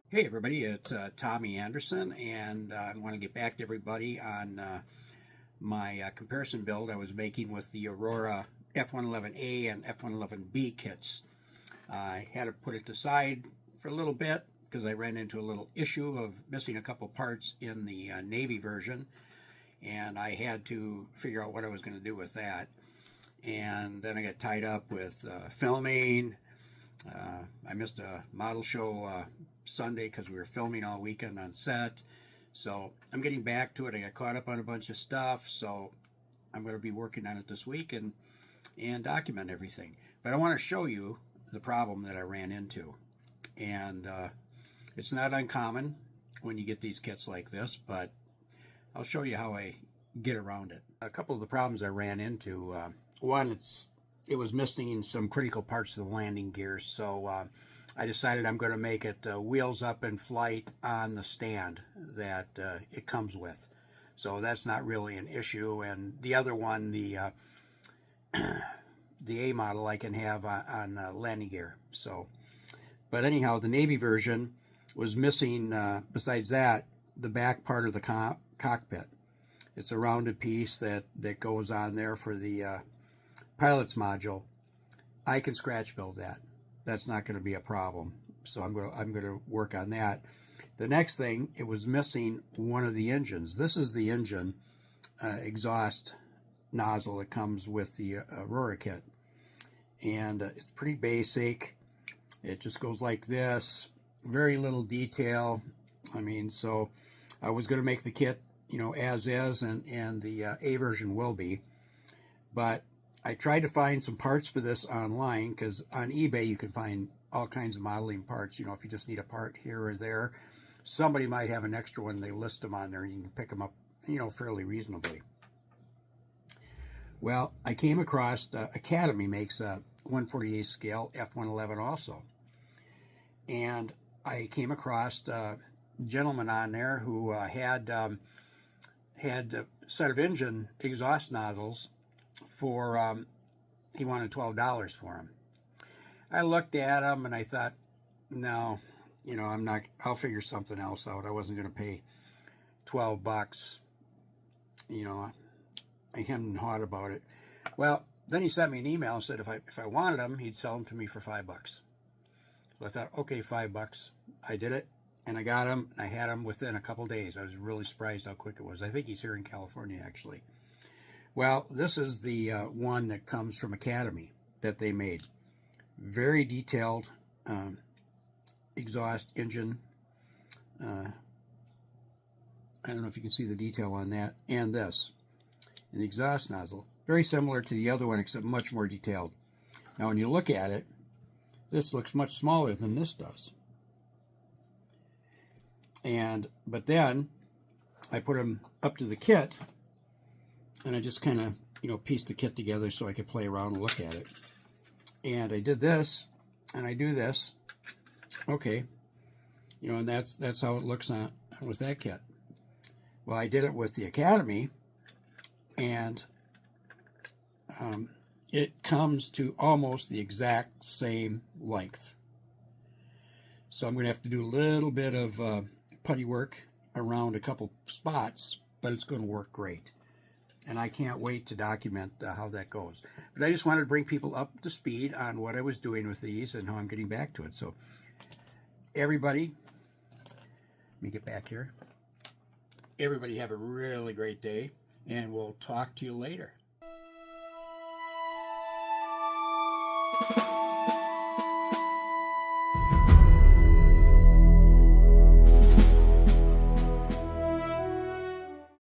Hey everybody, it's Tommy Anderson, and I want to get back to everybody on my comparison build I was making with the Aurora F-111A and F-111B kits. I had to put it aside for a little bit because I ran into a little issue of missing a couple parts in the Navy version, and I had to figure out what I was going to do with that. And then I got tied up with filming. I missed a model show Sunday because we were filming all weekend on set. So I'm getting back to it. I got caught up on a bunch of stuff, so I'm going to be working on it this week and document everything. But I want to show you the problem that I ran into. And it's not uncommon when you get these kits like this, but I'll show you how I get around it. A couple of the problems I ran into, one, it was missing some critical parts of the landing gear, so I decided I'm going to make it wheels up in flight on the stand that it comes with. So that's not really an issue. And the other one, the A model, I can have on landing gear. So, but anyhow, the Navy version was missing, besides that, the back part of the cockpit. It's a rounded piece that goes on there for the pilot's module. I can scratch build that. That's not going to be a problem. So I'm going to work on that. The next thing, it was missing one of the engines. This is the engine exhaust nozzle that comes with the Aurora kit. And it's pretty basic. It just goes like this. Very little detail. I mean, so I was going to make the kit, you know, as is, and the A version will be. But I tried to find some parts for this online, because on eBay you can find all kinds of modeling parts. You know, if you just need a part here or there, somebody might have an extra one. They list them on there, and you can pick them up, you know, fairly reasonably. Well, I came across Academy makes a 1/48 scale F-111 also, and I came across a gentleman on there who had a set of engine exhaust nozzles for he wanted $12 for them. I looked at them and I thought, no, you know, I'll figure something else out. I wasn't going to pay $12. You know, I hemmed and hawed about it. Well, then he sent me an email and said if I wanted them, he'd sell them to me for $5. So I thought, okay, $5. I did it, and I got them, and I had them within a couple days. I was really surprised how quick it was. I think he's here in California, actually. Well, this is the one that comes from Academy that they made. Very detailed exhaust engine. I don't know if you can see the detail on that. And this. And the exhaust nozzle. Very similar to the other one, except much more detailed. Now, when you look at it, this looks much smaller than this does. But then, I put them up to the kit, and I just kind of, you know, pieced the kit together so I could play around and look at it. And I did this, and I do this. Okay. You know, and that's how it looks on with that kit. Well, I did it with the Academy, and it comes to almost the exact same length. So I'm going to have to do a little bit of putty work around a couple spots, but it's going to work great. And I can't wait to document how that goes. But I just wanted to bring people up to speed on what I was doing with these and how I'm getting back to it. So everybody, let me get back here. Everybody have a really great day, and we'll talk to you later.